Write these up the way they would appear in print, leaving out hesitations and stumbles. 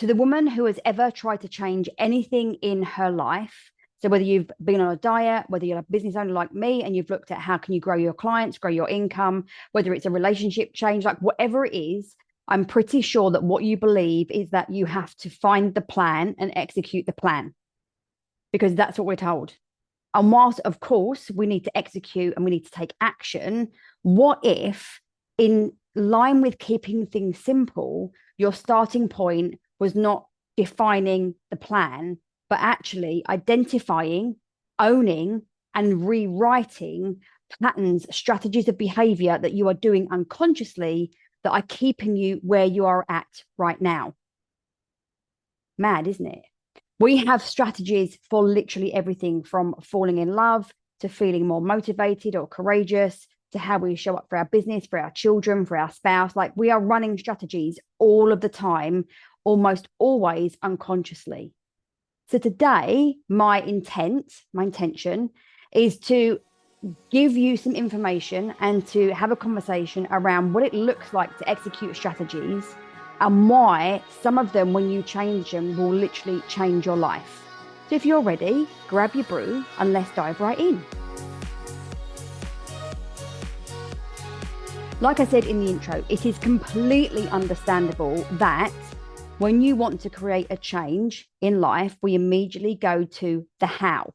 to the woman who has ever tried to change anything in her life, so whether you've been on a diet, whether you're a business owner like me and you've looked at how can you grow your clients, grow your income, whether it's a relationship change, like whatever it is, I'm pretty sure that what you believe is that you have to find the plan and execute the plan, because that's what we're told. And whilst, of course, we need to execute and we need to take action, what if, in line with keeping things simple, your starting point was not defining the plan, but actually identifying, owning, and rewriting patterns, strategies of behavior that you are doing unconsciously that are keeping you where you are at right now? Mad, isn't it? We have strategies for literally everything from falling in love to feeling more motivated or courageous to how we show up for our business, for our children, for our spouse. Like, we are running strategies all of the time, almost always unconsciously. So today, my intention is to give you some information and to have a conversation around what it looks like to execute strategies and why some of them, when you change them, will literally change your life. So if you're ready, grab your brew and let's dive right in. Like I said in the intro, it is completely understandable that when you want to create a change in life, we immediately go to the how,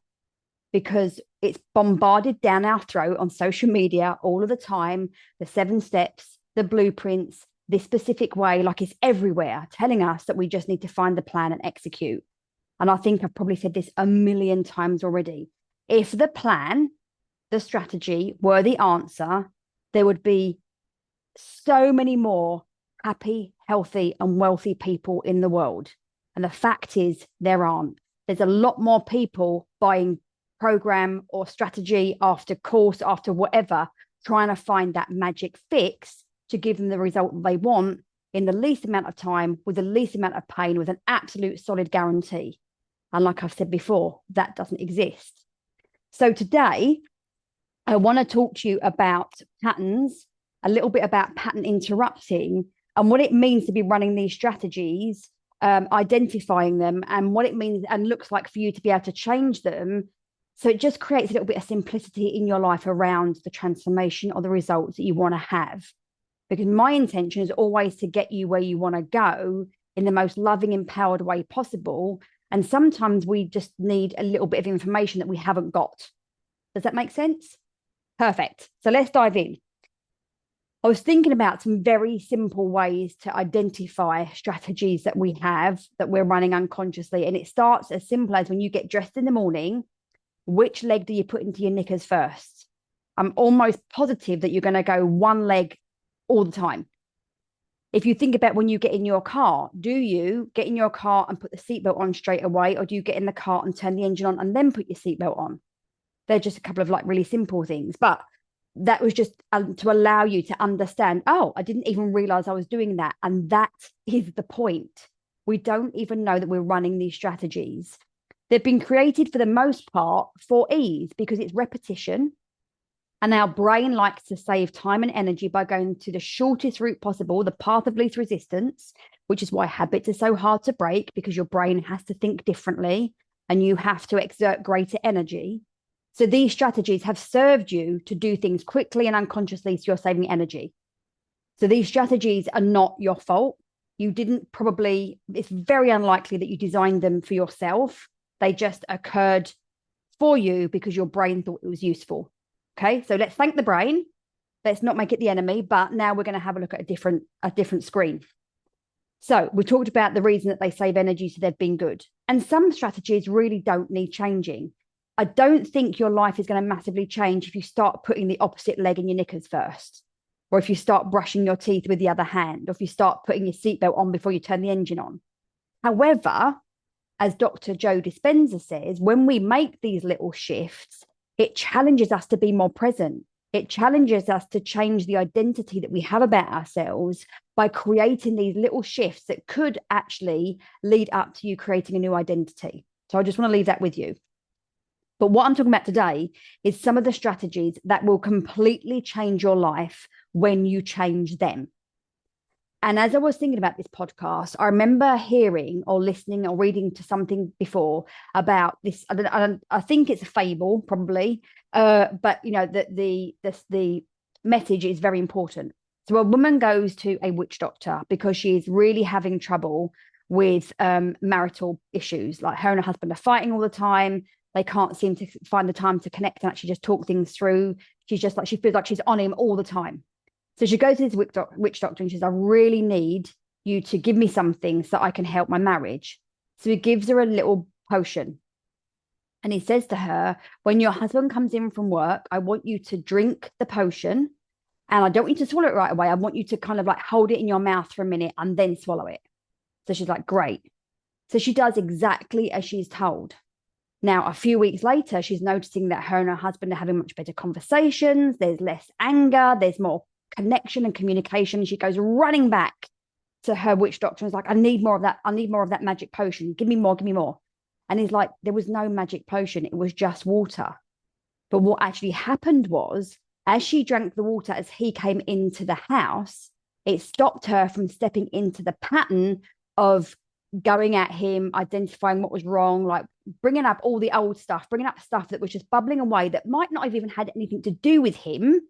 because it's bombarded down our throat on social media all of the time. The 7 steps, the blueprints, this specific way, like it's everywhere, telling us that we just need to find the plan and execute. And I think I've probably said this a million times already. If the plan, the strategy were the answer, there would be so many more happy, healthy, and wealthy people in the world. And the fact is, there aren't. There's a lot more people buying program or strategy after course, after whatever, trying to find that magic fix to give them the result they want in the least amount of time, with the least amount of pain, with an absolute solid guarantee. And like I've said before, that doesn't exist. So today, I want to talk to you about patterns, a little bit about pattern interrupting and what it means to be running these strategies, identifying them, and what it means and looks like for you to be able to change them. So it just creates a little bit of simplicity in your life around the transformation or the results that you want to have. Because my intention is always to get you where you want to go in the most loving, empowered way possible. And sometimes we just need a little bit of information that we haven't got. Does that make sense? Perfect. So let's dive in. I was thinking about some very simple ways to identify strategies that we have that we're running unconsciously. And it starts as simple as when you get dressed in the morning, which leg do you put into your knickers first? I'm almost positive that you're going to go one leg all the time. If you think about when you get in your car, do you get in your car and put the seatbelt on straight away, or do you get in the car and turn the engine on and then put your seatbelt on? They're just a couple of like really simple things, but that was just to allow you to understand, oh, I didn't even realize I was doing that. And that is the point. We don't even know that we're running these strategies. They've been created for the most part for ease, because it's repetition. And our brain likes to save time and energy by going to the shortest route possible, the path of least resistance, which is why habits are so hard to break, because your brain has to think differently and you have to exert greater energy. So these strategies have served you to do things quickly and unconsciously, so you're saving energy. So these strategies are not your fault. You didn't probably, it's very unlikely that you designed them for yourself. They just occurred for you because your brain thought it was useful. Okay, so let's thank the brain. Let's not make it the enemy, but now we're going to have a look at a different screen. So we talked about the reason that they save energy, so they've been good. And some strategies really don't need changing. I don't think your life is going to massively change if you start putting the opposite leg in your knickers first, or if you start brushing your teeth with the other hand, or if you start putting your seatbelt on before you turn the engine on. However, as Dr. Joe Dispenza says, when we make these little shifts, it challenges us to be more present. It challenges us to change the identity that we have about ourselves by creating these little shifts that could actually lead up to you creating a new identity. So I just want to leave that with you. But what I'm talking about today is some of the strategies that will completely change your life when you change them. And as I was thinking about this podcast, I remember hearing or listening or reading to something before about this. I think it's a fable, probably, but you know the message is very important. So a woman goes to a witch doctor because she's really having trouble with marital issues. Like her and her husband are fighting all the time. They can't seem to find the time to connect and actually just talk things through. She's just like, she feels like she's on him all the time. So she goes to this witch doctor and she says, I really need you to give me something so I can help my marriage. So he gives her a little potion. And he says to her, when your husband comes in from work, I want you to drink the potion. And I don't want you to swallow it right away. I want you to kind of like hold it in your mouth for a minute and then swallow it. So she's like, great. So she does exactly as she's told. Now, a few weeks later, she's noticing that her and her husband are having much better conversations. There's less anger. There's more connection and communication. She goes running back to her witch doctor and is like, I need more of that. I need more of that magic potion. Give me more, give me more. And he's like, there was no magic potion. It was just water. But what actually happened was, as she drank the water, as he came into the house, it stopped her from stepping into the pattern of going at him, identifying what was wrong, like bringing up all the old stuff, bringing up stuff that was just bubbling away that might not have even had anything to do with him,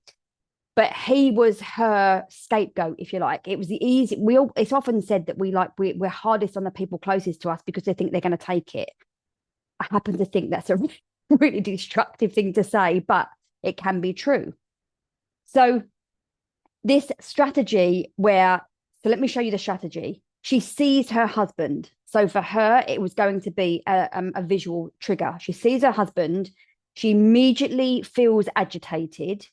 but he was her scapegoat, if you like. It was the easy. It's often said that we're hardest on the people closest to us because they think they're going to take it. I happen to think that's a really destructive thing to say, but it can be true. So this strategy so let me show you the strategy. She sees her husband. So for her, it was going to be a visual trigger. She sees her husband. She immediately feels agitated.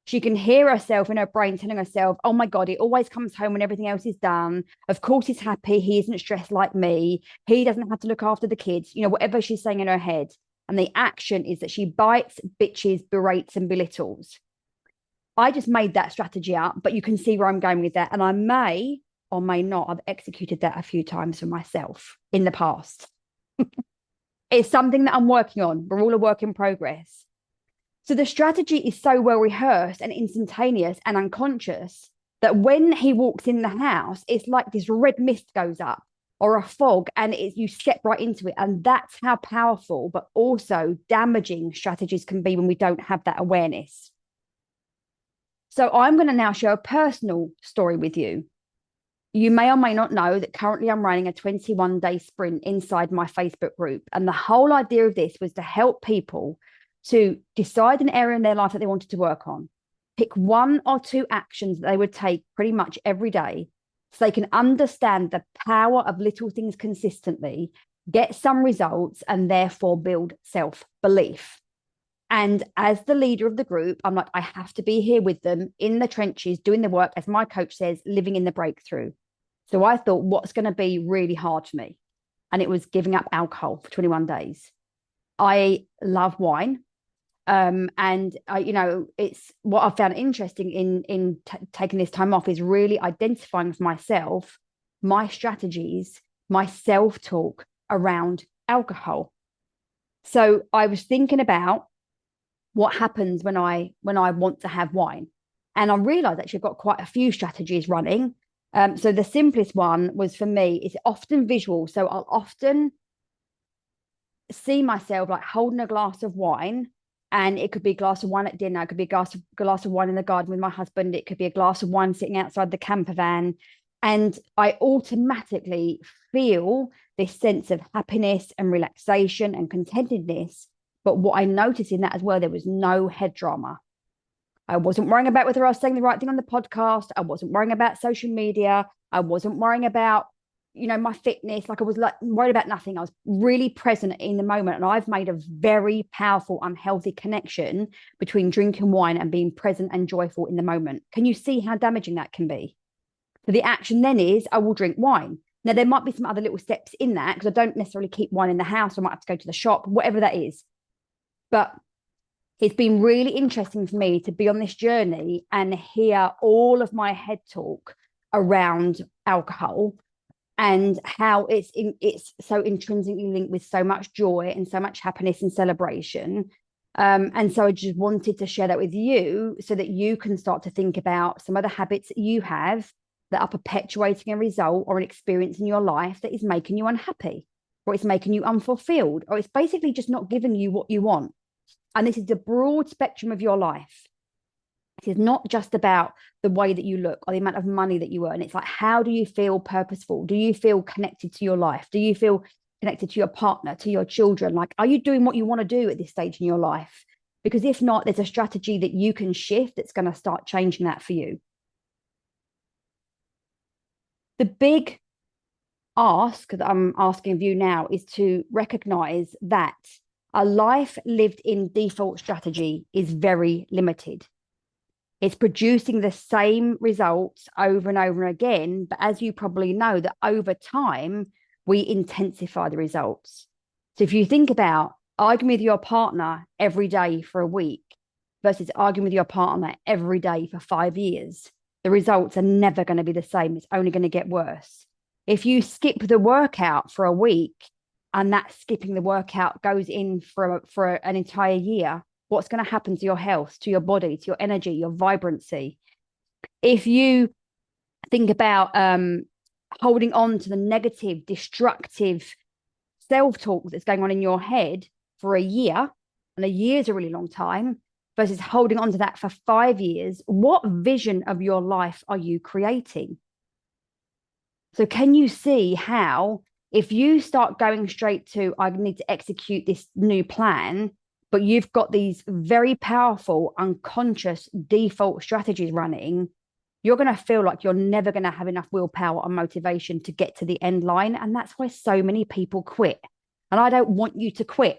She can hear herself in her brain telling herself, oh my God, he always comes home when everything else is done. Of course he's happy. He isn't stressed like me. He doesn't have to look after the kids, whatever she's saying in her head. And the action is that she bites, bitches, berates, and belittles. I just made that strategy up, but you can see where I'm going with that. And I may or may not have executed that a few times for myself in the past. It's something that I'm working on. We're all a work in progress. So the strategy is so well rehearsed and instantaneous and unconscious that when he walks in the house, it's like this red mist goes up or a fog, and you step right into it. And that's how powerful, but also damaging strategies can be when we don't have that awareness. So I'm going to now share a personal story with you. You may or may not know that currently I'm running a 21-day sprint inside my Facebook group. And the whole idea of this was to help people to decide an area in their life that they wanted to work on. Pick 1 or 2 actions that they would take pretty much every day so they can understand the power of little things consistently, get some results, and therefore build self-belief. And as the leader of the group, I'm like, I have to be here with them in the trenches, doing the work, as my coach says, living in the breakthrough. So I thought, what's going to be really hard for me? And it was giving up alcohol for 21 days. I love wine. It's what I found interesting in taking this time off is really identifying for myself my strategies, my self-talk around alcohol. So I was thinking about what happens when I want to have wine. And I realized actually I've got quite a few strategies running. So the simplest one was for me is often visual. So I'll often see myself like holding a glass of wine, and it could be a glass of wine at dinner. It could be a glass of wine in the garden with my husband. It could be a glass of wine sitting outside the camper van. And I automatically feel this sense of happiness and relaxation and contentedness. But what I noticed in that as well, there was no head drama. I wasn't worrying about whether I was saying the right thing on the podcast. I wasn't worrying about social media. I wasn't worrying about, my fitness. Like I was worried about nothing. I was really present in the moment. And I've made a very powerful, unhealthy connection between drinking wine and being present and joyful in the moment. Can you see how damaging that can be? So the action then is I will drink wine. Now, there might be some other little steps in that because I don't necessarily keep wine in the house. I might have to go to the shop, whatever that is. But it's been really interesting for me to be on this journey and hear all of my head talk around alcohol and how it's so intrinsically linked with so much joy and so much happiness and celebration. And so I just wanted to share that with you so that you can start to think about some of the habits that you have that are perpetuating a result or an experience in your life that is making you unhappy, or it's making you unfulfilled, or it's basically just not giving you what you want. And this is the broad spectrum of your life. It is not just about the way that you look or the amount of money that you earn. It's like, how do you feel purposeful? Do you feel connected to your life? Do you feel connected to your partner, to your children? Like, are you doing what you want to do at this stage in your life? Because if not, there's a strategy that you can shift that's going to start changing that for you. The big ask that I'm asking of you now is to recognize that a life lived in default strategy is very limited. It's producing the same results over and over again. But as you probably know, that over time, we intensify the results. So if you think about arguing with your partner every day for a week versus arguing with your partner every day for 5 years, the results are never going to be the same. It's only going to get worse. If you skip the workout for a week and that skipping the workout goes in for an entire year, what's going to happen to your health, to your body, to your energy, your vibrancy? If you think about holding on to the negative, destructive self-talk that's going on in your head for a year, and a year is a really long time, versus holding on to that for 5 years, what vision of your life are you creating? So can you see how, if you start going straight to, I need to execute this new plan, but you've got these very powerful, unconscious default strategies running, you're going to feel like you're never going to have enough willpower or motivation to get to the end line. And that's why so many people quit. And I don't want you to quit.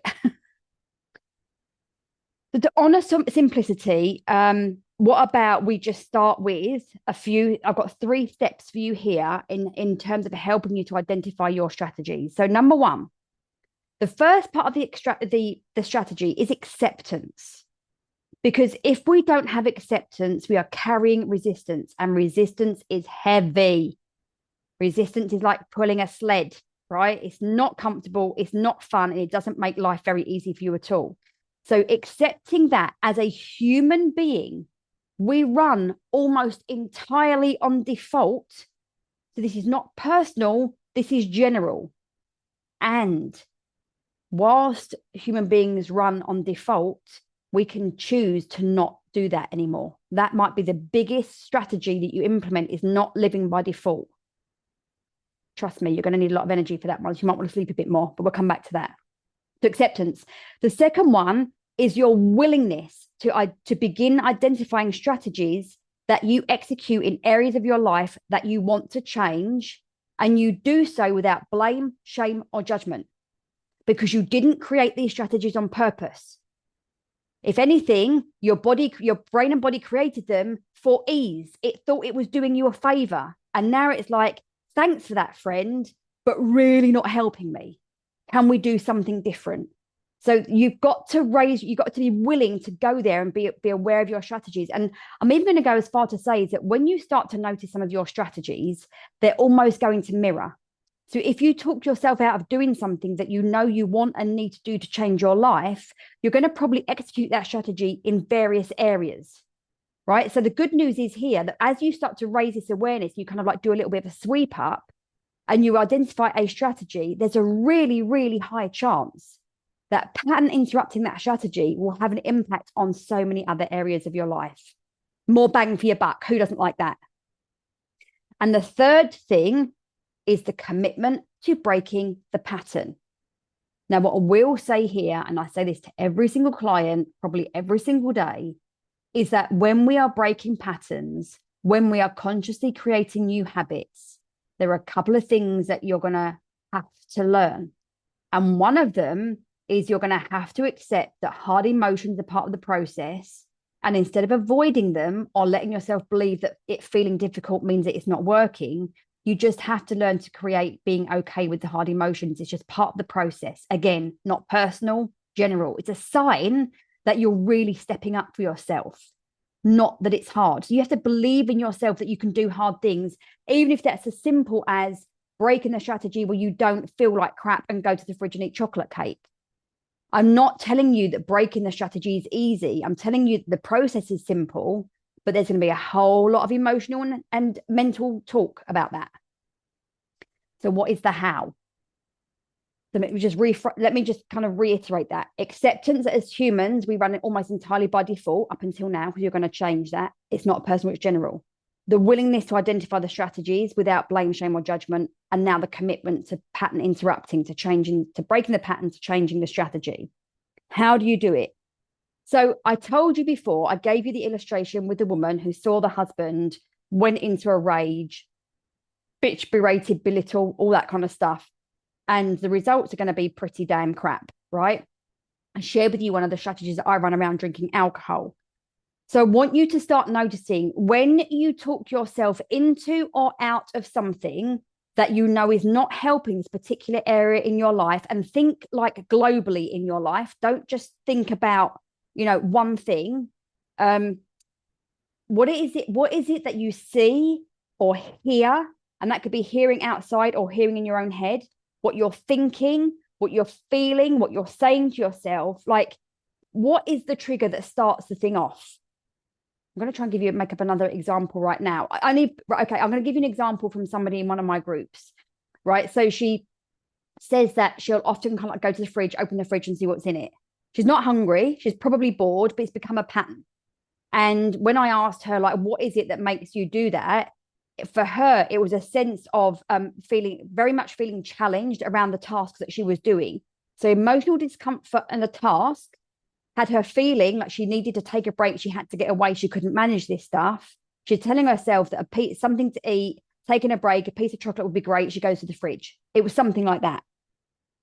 So to honor some simplicity, what about we just start with a few? I've got 3 steps for you here in terms of helping you to identify your strategies. So number 1, the first part of the strategy is acceptance. Because if we don't have acceptance, we are carrying resistance, and resistance is heavy. Resistance is like pulling a sled, right? It's not comfortable, it's not fun, and it doesn't make life very easy for you at all. So accepting that as a human being, we run almost entirely on default. So this is not personal, this is general. And whilst human beings run on default, we can choose to not do that anymore. That might be the biggest strategy that you implement, is not living by default. Trust me, you're going to need a lot of energy for that one. You might want to sleep a bit more, but we'll come back to that. To acceptance. The second one is your willingness to begin identifying strategies that you execute in areas of your life that you want to change, and you do so without blame, shame, or judgment, because you didn't create these strategies on purpose. If anything, your brain and body created them for ease. It thought it was doing you a favor. And now it's like, thanks for that, friend, but really not helping me. Can we do something different? So you've got to be willing to go there and be aware of your strategies. And I'm even going to go as far to say is that when you start to notice some of your strategies, they're almost going to mirror. So if you talk yourself out of doing something that you know you want and need to do to change your life, you're going to probably execute that strategy in various areas, right? So the good news is here that as you start to raise this awareness, you kind of like do a little bit of a sweep up and you identify a strategy, there's a really, really high chance that pattern interrupting that strategy will have an impact on so many other areas of your life. More bang for your buck. Who doesn't like that? And the third thing is the commitment to breaking the pattern. Now, what I will say here, and I say this to every single client, probably every single day, is that when we are breaking patterns, when we are consciously creating new habits, there are a couple of things that you're going to have to learn. And one of them is you're going to have to accept that hard emotions are part of the process. And instead of avoiding them or letting yourself believe that it feeling difficult means that it's not working, you just have to learn to create being okay with the hard emotions. It's just part of the process. Again, not personal, general. It's a sign that you're really stepping up for yourself, not that it's hard. So you have to believe in yourself that you can do hard things, even if that's as simple as breaking the strategy where you don't feel like crap and go to the fridge and eat chocolate cake. I'm not telling you that breaking the strategy is easy. I'm telling you the process is simple, but there's going to be a whole lot of emotional and mental talk about that. So what is the how? So let me just kind of reiterate that. Acceptance as humans, we run it almost entirely by default up until now, because you're going to change that. It's not personal, it's general. The willingness to identify the strategies without blame, shame, or judgment, and now the commitment to pattern interrupting, to changing, to breaking the pattern, to changing the strategy. How do you do it? So I told you before, I gave you the illustration with the woman who saw the husband, went into a rage, bitch, berated, belittle, all that kind of stuff. And the results are going to be pretty damn crap, right? I shared with you one of the strategies that I run around drinking alcohol. So I want you to start noticing when you talk yourself into or out of something that you know is not helping this particular area in your life, and think like globally in your life. Don't just think about, one thing. What is it that you see or hear? And that could be hearing outside or hearing in your own head, what you're thinking, what you're feeling, what you're saying to yourself. Like, what is the trigger that starts the thing off? I'm going to try and make up another example right now. I'm going to give you an example from somebody in one of my groups, right? So she says that she'll often kind of go to the fridge, open the fridge and see what's in it. She's not hungry. She's probably bored, but it's become a pattern. And when I asked her, like, what is it that makes you do that? For her, it was a sense of feeling challenged around the tasks that she was doing. So emotional discomfort and the task had her feeling like she needed to take a break. She had to get away. She couldn't manage this stuff. She's telling herself that something to eat, taking a break, a piece of chocolate would be great. She goes to the fridge. It was something like that.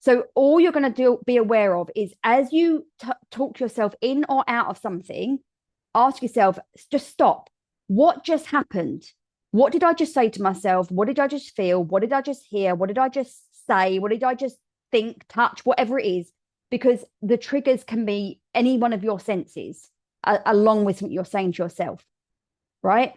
So all you're going to be aware of is, as you talk yourself in or out of something, ask yourself, just stop. What just happened? What did I just say to myself? What did I just feel? What did I just hear? What did I just say? What did I just think, touch, whatever it is? Because the triggers can be any one of your senses, along with what you're saying to yourself, right?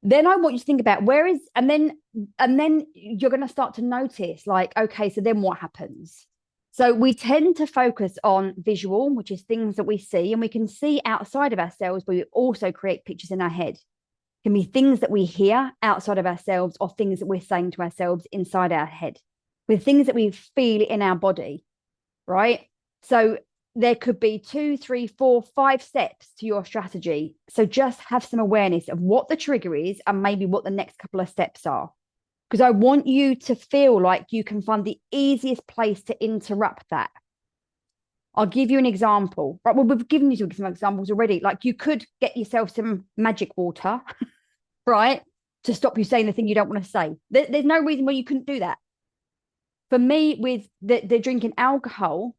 Then I want you to think about and then you're going to start to notice, like, okay, so then what happens? So we tend to focus on visual, which is things that we see, and we can see outside of ourselves, but we also create pictures in our head. It can be things that we hear outside of ourselves, or things that we're saying to ourselves inside our head, with things that we feel in our body, right? So there could be 2, 3, 4, 5 steps to your strategy. So just have some awareness of what the trigger is and maybe what the next couple of steps are. Because I want you to feel like you can find the easiest place to interrupt that. I'll give you an example. Right, well, we've given you some examples already. Like, you could get yourself some magic water, right, to stop you saying the thing you don't want to say. There's no reason why you couldn't do that. For me, with the drinking alcohol,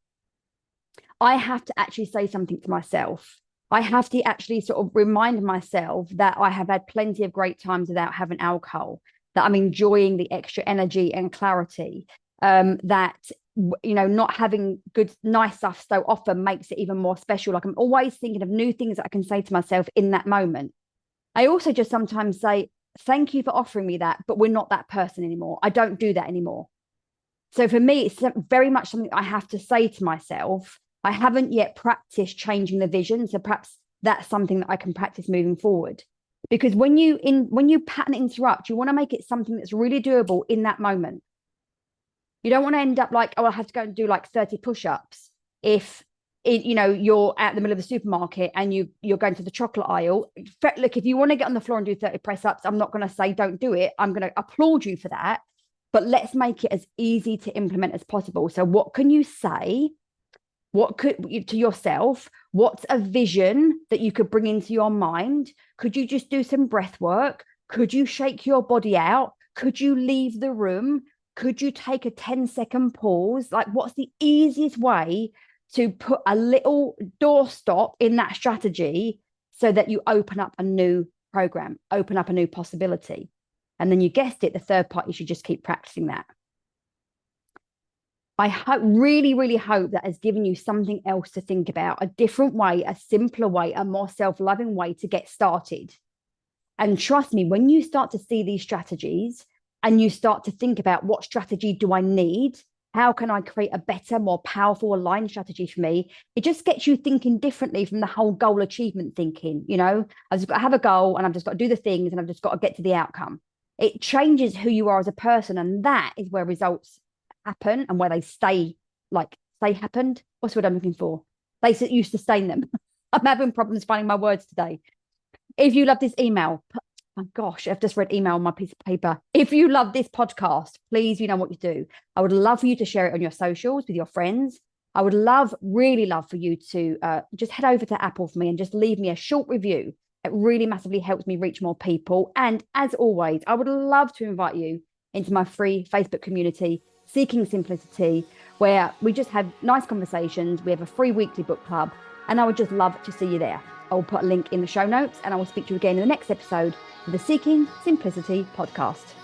I have to actually say something to myself. I have to actually sort of remind myself that I have had plenty of great times without having alcohol, that I'm enjoying the extra energy and clarity, that, not having nice stuff so often makes it even more special. Like, I'm always thinking of new things that I can say to myself in that moment. I also just sometimes say, thank you for offering me that, but we're not that person anymore. I don't do that anymore. So for me, it's very much something I have to say to myself. I haven't yet practiced changing the vision. So perhaps that's something that I can practice moving forward. Because when you pattern interrupt, you want to make it something that's really doable in that moment. You don't want to end up like, oh, I have to go and do like 30 push-ups if you're at the middle of the supermarket and you're going to the chocolate aisle. Look, if you want to get on the floor and do 30 press-ups, I'm not going to say don't do it. I'm going to applaud you for that. But let's make it as easy to implement as possible. So what can you say? What could you to yourself? What's a vision that you could bring into your mind? Could you just do some breath work? Could you shake your body out? Could you leave the room? Could you take a 10-second pause? Like, what's the easiest way to put a little doorstop in that strategy so that you open up a new program, open up a new possibility? And then you guessed it, the third part, you should just keep practicing that. I really, really hope that has given you something else to think about, a different way, a simpler way, a more self-loving way to get started. And trust me, when you start to see these strategies and you start to think about what strategy do I need, How can I create a better, more powerful, aligned strategy for me? It just gets you thinking differently from the whole goal achievement thinking. I've just got to have a goal and I've just got to do the things and I've just got to get to the outcome. It changes who you are as a person. And that is where results happen and where they stay, like they happened. What's what I'm looking for? They used to sustain them. I'm having problems finding my words today. If you love this email, oh gosh, I've just read email on my piece of paper. If you love this podcast, please, you know what you do. I would love for you to share it on your socials with your friends. I would really love for you to just head over to Apple for me and just leave me a short review. It really massively helps me reach more people. And as always, I would love to invite you into my free Facebook community, Seeking Simplicity, where we just have nice conversations. We have a free weekly book club, and I would just love to see you there. I will put a link in the show notes, and I will speak to you again in the next episode of the Seeking Simplicity podcast.